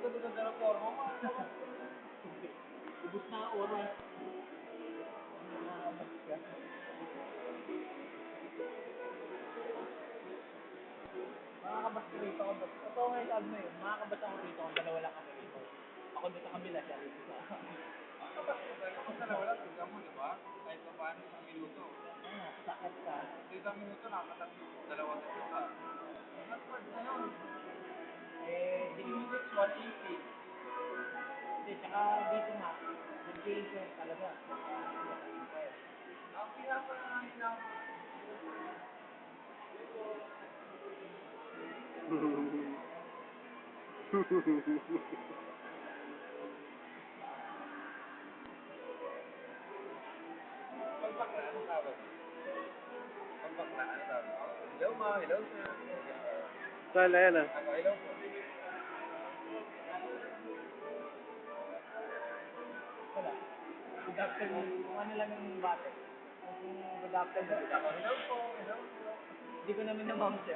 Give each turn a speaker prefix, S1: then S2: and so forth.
S1: ganda-ganda ng forma mo. Ubus na ang oras. Makakabas ko rito ako. Totoo nga yung sabi mo yun. Makakabas ako rito kung dalawa lang kami rito. Ako doon sa kabila, siya rito sa... Makakabas ko tayo. Kung dalawa lang, tignan mo, di ba? Kahit pa paano isang minuto. Sakit ka. Isang minuto, nakatatlo. Dalawang tatlo ka. Not bad na yun. Eh, dinimit 180. Hindi, tsaka dito nga. Nag-game talaga. Ang pinapangangailangan ko. Pagbakla, ano tawag? Pagbakla, ano tawag? Hello ma, hello sir.
S2: Saan na yan ah?
S1: Ako, hello po. Wala. Good afternoon. Kung ano lang yung bate. Kung good afternoon. Ako, hello po, hello po. Hindi ko namin na-ma'am sir.